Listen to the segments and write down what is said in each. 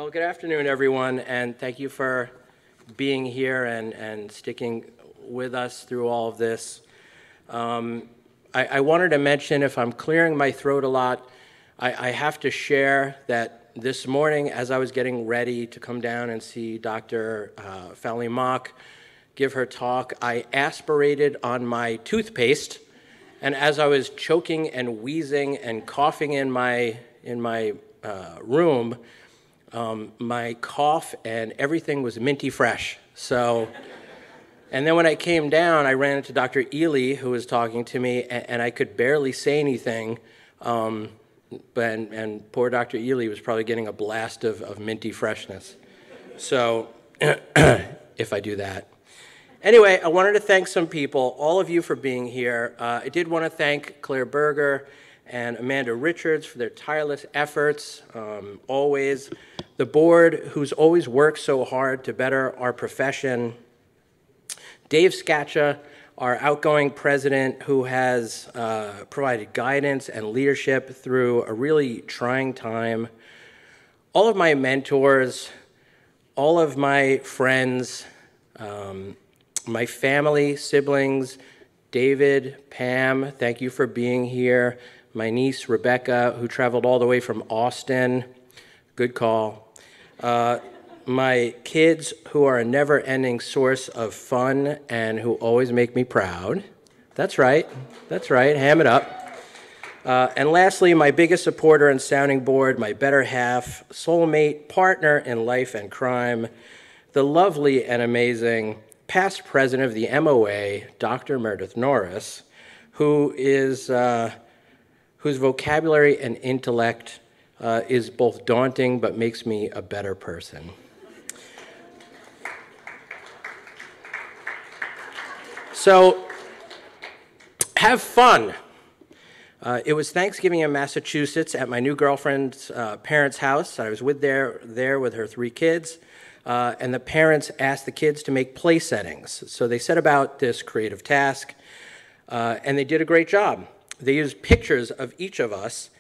Well, good afternoon, everyone, and thank you for being here and sticking with us through all of this. I wanted to mention, if I'm clearing my throat a lot, I have to share that this morning, as I was getting ready to come down and see Dr. Fowley Mock give her talk, I aspirated on my toothpaste, and as I was choking and wheezing and coughing in my room, my cough and everything was minty fresh. So, and then when I came down, I ran into Dr. Ely, who was talking to me, and I could barely say anything. And poor Dr. Ely was probably getting a blast of minty freshness. So, if I do that. Anyway, I wanted to thank some people, all of you for being here. I did want to thank Claire Berger and Amanda Richards for their tireless efforts, always. The board, who's always worked so hard to better our profession. Dave Scaccia, our outgoing president, who has provided guidance and leadership through a really trying time. All of my mentors, all of my friends, my family, siblings, David, Pam, thank you for being here. My niece, Rebecca, who traveled all the way from Austin, good call. My kids, who are a never-ending source of fun and who always make me proud. That's right, ham it up. And lastly, my biggest supporter and sounding board, my better half, soulmate, partner in life and crime, the lovely and amazing past president of the MOA, Dr. Meredith Norris, whose vocabulary and intellect is both daunting but makes me a better person. So, have fun. It was Thanksgiving in Massachusetts at my new girlfriend's parents' house. I was there with her 3 kids. And the parents asked the kids to make play settings. So they set about this creative task, and they did a great job. They used pictures of each of us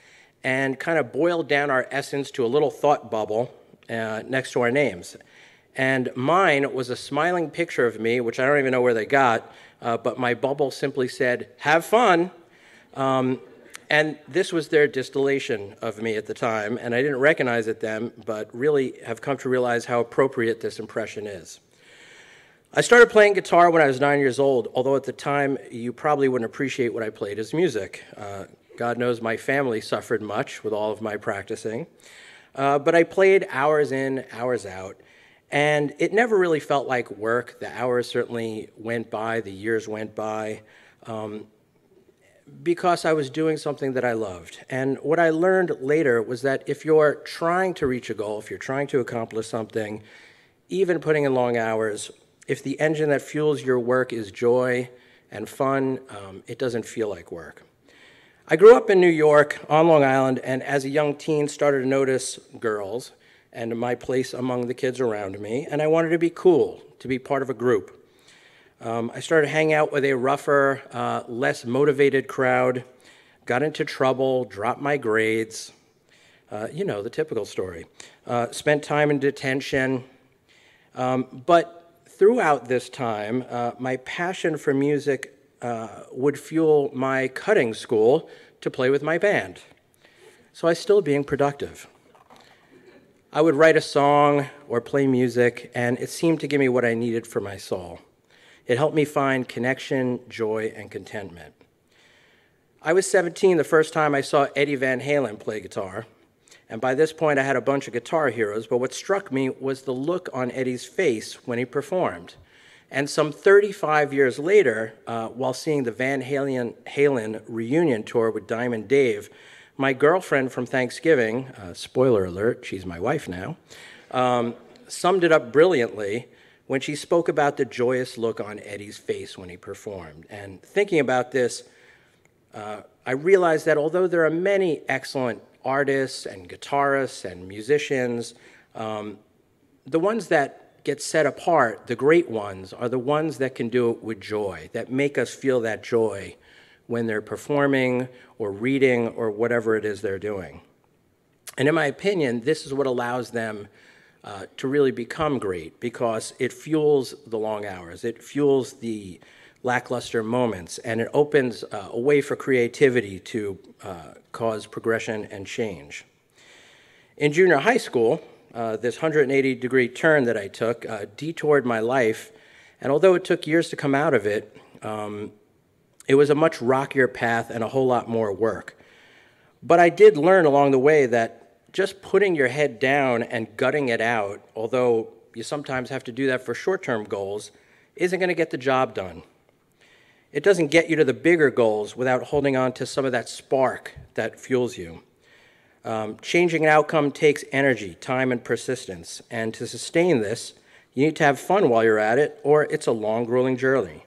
and kind of boiled down our essence to a little thought bubble next to our names. And mine was a smiling picture of me, which I don't even know where they got, but my bubble simply said, "Have fun." And this was their distillation of me at the time, and I didn't recognize it then, but really have come to realize how appropriate this impression is. I started playing guitar when I was 9 years old, although at the time you probably wouldn't appreciate what I played as music. God knows my family suffered much with all of my practicing. But I played hours in, hours out, and it never really felt like work. The hours certainly went by, the years went by. Because I was doing something that I loved. And what I learned later was that if you're trying to reach a goal, if you're trying to accomplish something, even putting in long hours, if the engine that fuels your work is joy and fun, it doesn't feel like work. I grew up in New York on Long Island, and as a young teen started to notice girls and my place among the kids around me, and I wanted to be cool, to be part of a group. I started hanging out with a rougher, less motivated crowd, got into trouble, dropped my grades, the typical story. Spent time in detention. But throughout this time, my passion for music would fuel my cutting school to play with my band. So I was still being productive. I would write a song or play music, and it seemed to give me what I needed for my soul. It helped me find connection, joy, and contentment. I was 17 the first time I saw Eddie Van Halen play guitar, and by this point I had a bunch of guitar heroes, but what struck me was the look on Eddie's face when he performed. And some 35 years later, while seeing the Van Halen reunion tour with Diamond Dave, my girlfriend from Thanksgiving, spoiler alert, she's my wife now, summed it up brilliantly when she spoke about the joyous look on Eddie's face when he performed. And thinking about this, I realized that although there are many excellent artists and guitarists and musicians, the ones that get set apart, the great ones, are the ones that can do it with joy, that make us feel that joy when they're performing or reading or whatever it is they're doing. And in my opinion, this is what allows them to really become great, because it fuels the long hours, it fuels the lackluster moments, and it opens a way for creativity to cause progression and change. In junior high school, this 180-degree turn that I took detoured my life, and although it took years to come out of it, it was a much rockier path and a whole lot more work. But I did learn along the way that just putting your head down and gutting it out, although you sometimes have to do that for short-term goals, isn't going to get the job done. It doesn't get you to the bigger goals without holding on to some of that spark that fuels you. Changing an outcome takes energy, time, and persistence, and to sustain this, you need to have fun while you're at it, or it's a long, grueling journey.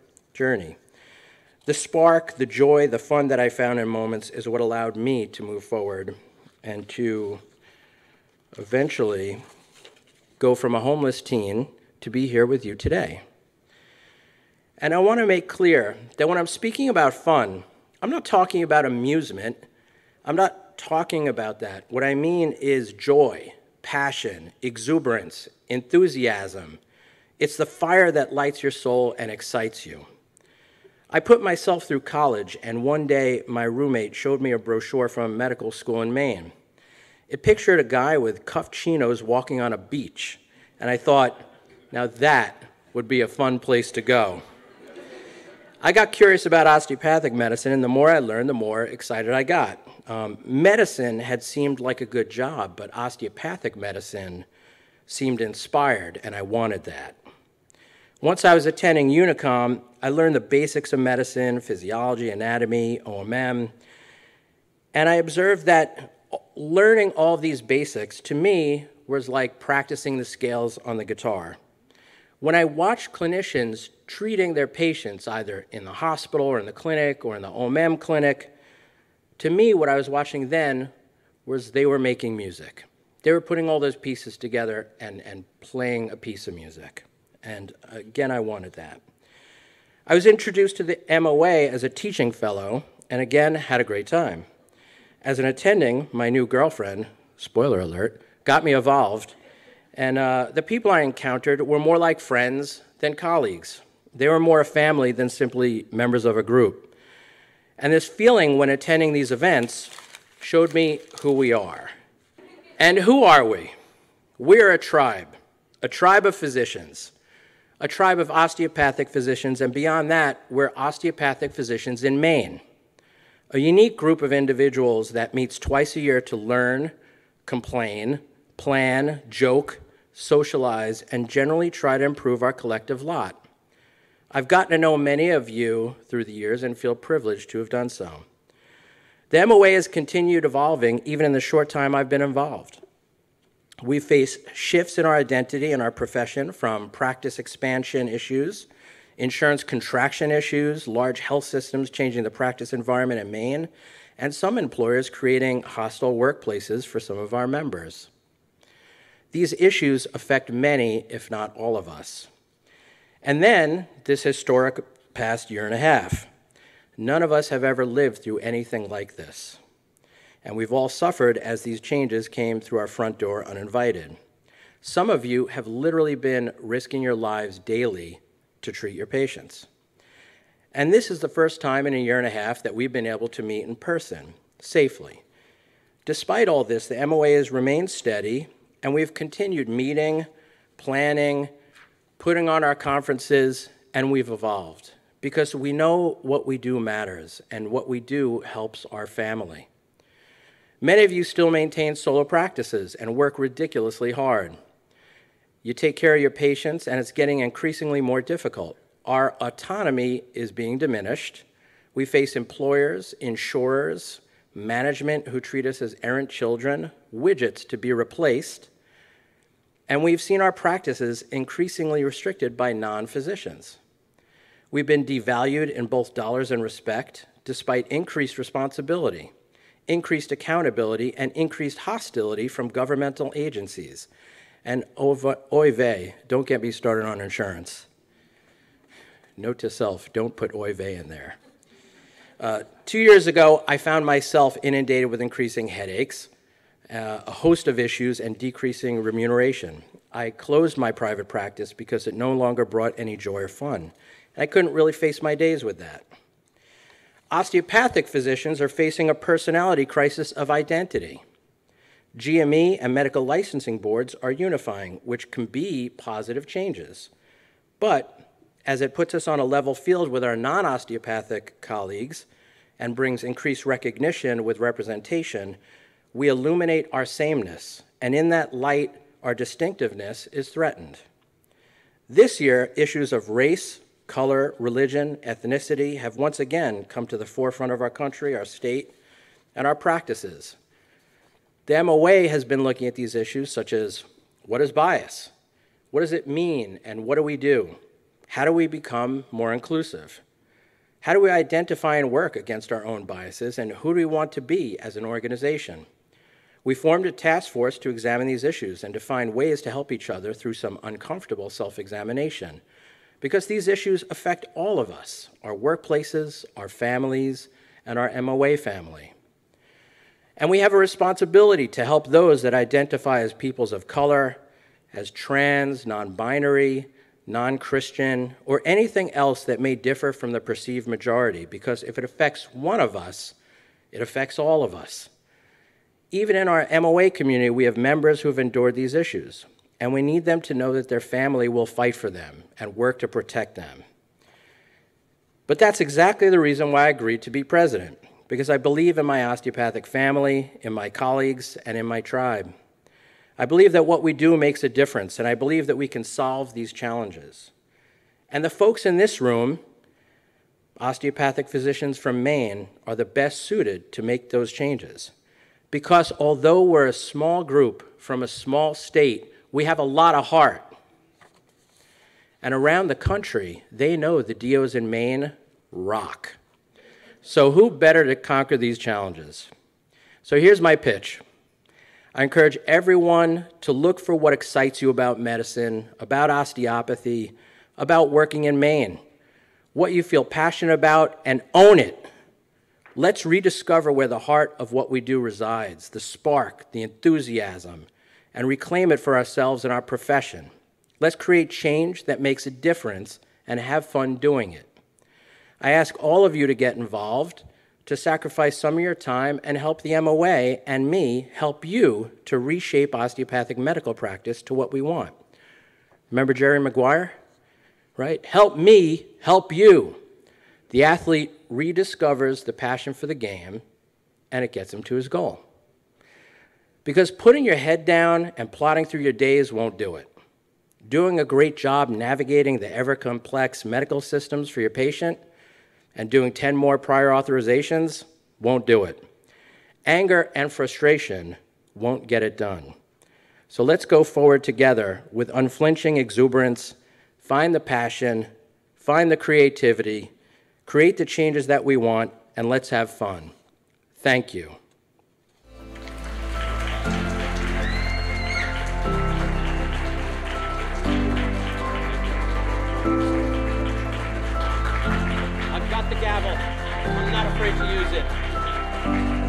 The spark, the joy, the fun that I found in moments is what allowed me to move forward and to eventually go from a homeless teen to be here with you today. And I want to make clear that when I'm speaking about fun, I'm not talking about amusement. I'm not talking about that. What I mean is joy, passion, exuberance, enthusiasm. It's the fire that lights your soul and excites you. I put myself through college, and one day my roommate showed me a brochure from a medical school in Maine. It pictured a guy with cuffed chinos walking on a beach, and I thought, now that would be a fun place to go. I got curious about osteopathic medicine, and the more I learned, the more excited I got. Medicine had seemed like a good job, but osteopathic medicine seemed inspired, and I wanted that. Once I was attending Unicom, I learned the basics of medicine, physiology, anatomy, OMM, and I observed that learning all these basics, to me, was like practicing the scales on the guitar. When I watched clinicians treating their patients, either in the hospital or in the clinic or in the OMM clinic, to me, what I was watching then was they were making music. They were putting all those pieces together and playing a piece of music. And again, I wanted that. I was introduced to the MOA as a teaching fellow, and again, had a great time. As an attending, my new girlfriend, spoiler alert, got me involved, and the people I encountered were more like friends than colleagues. They were more a family than simply members of a group. And this feeling when attending these events showed me who we are. And who are we? We're a tribe of physicians, a tribe of osteopathic physicians, and beyond that, we're osteopathic physicians in Maine, a unique group of individuals that meets twice a year to learn, complain, plan, joke, socialize, and generally try to improve our collective lot. I've gotten to know many of you through the years and feel privileged to have done so. The MOA has continued evolving even in the short time I've been involved. We face shifts in our identity and our profession, from practice expansion issues, insurance contraction issues, large health systems changing the practice environment in Maine, and some employers creating hostile workplaces for some of our members. These issues affect many, if not all of us. And then this historic past year and a half. None of us have ever lived through anything like this. And we've all suffered as these changes came through our front door uninvited. Some of you have literally been risking your lives daily to treat your patients. And this is the first time in a year and a half that we've been able to meet in person, safely. Despite all this, the MOA has remained steady, and we've continued meeting, planning, putting on our conferences, and we've evolved because we know what we do matters, and what we do helps our family. Many of you still maintain solo practices and work ridiculously hard. You take care of your patients, and it's getting increasingly more difficult. Our autonomy is being diminished. We face employers, insurers, management who treat us as errant children, widgets to be replaced, and we've seen our practices increasingly restricted by non-physicians. We've been devalued in both dollars and respect, despite increased responsibility, increased accountability, and increased hostility from governmental agencies. And oy vey, don't get me started on insurance. Note to self, don't put oy vey in there. 2 years ago, I found myself inundated with increasing headaches, a host of issues, and decreasing remuneration. I closed my private practice because it no longer brought any joy or fun. And I couldn't really face my days with that. Osteopathic physicians are facing a personality crisis of identity. GME and medical licensing boards are unifying, which can be positive changes. But as it puts us on a level field with our non-osteopathic colleagues and brings increased recognition with representation, we illuminate our sameness, and in that light, our distinctiveness is threatened. This year, issues of race, color, religion, ethnicity have once again come to the forefront of our country, our state, and our practices. The MOA has been looking at these issues such as, what is bias? What does it mean, and what do we do? How do we become more inclusive? How do we identify and work against our own biases, and who do we want to be as an organization? We formed a task force to examine these issues and to find ways to help each other through some uncomfortable self-examination, because these issues affect all of us, our workplaces, our families, and our MOA family. And we have a responsibility to help those that identify as peoples of color, as trans, non-binary, non-Christian, or anything else that may differ from the perceived majority, because if it affects one of us, it affects all of us. Even in our MOA community, we have members who have endured these issues, and we need them to know that their family will fight for them and work to protect them. But that's exactly the reason why I agreed to be president, because I believe in my osteopathic family, in my colleagues, and in my tribe. I believe that what we do makes a difference, and I believe that we can solve these challenges. And the folks in this room, osteopathic physicians from Maine, are the best suited to make those changes. Because although we're a small group from a small state, we have a lot of heart. And around the country, they know the DOs in Maine rock. So who better to conquer these challenges? So here's my pitch. I encourage everyone to look for what excites you about medicine, about osteopathy, about working in Maine, what you feel passionate about, and own it. Let's rediscover where the heart of what we do resides, the spark, the enthusiasm, and reclaim it for ourselves and our profession. Let's create change that makes a difference and have fun doing it. I ask all of you to get involved, to sacrifice some of your time and help the MOA and me help you to reshape osteopathic medical practice to what we want. Remember Jerry Maguire? Right? Help me help you. The athlete rediscovers the passion for the game, and it gets him to his goal. Because putting your head down and plodding through your days won't do it. Doing a great job navigating the ever-complex medical systems for your patient and doing 10 more prior authorizations won't do it. Anger and frustration won't get it done. So let's go forward together with unflinching exuberance, find the passion, find the creativity, create the changes that we want, and let's have fun. Thank you. I've got the gavel. I'm not afraid to use it.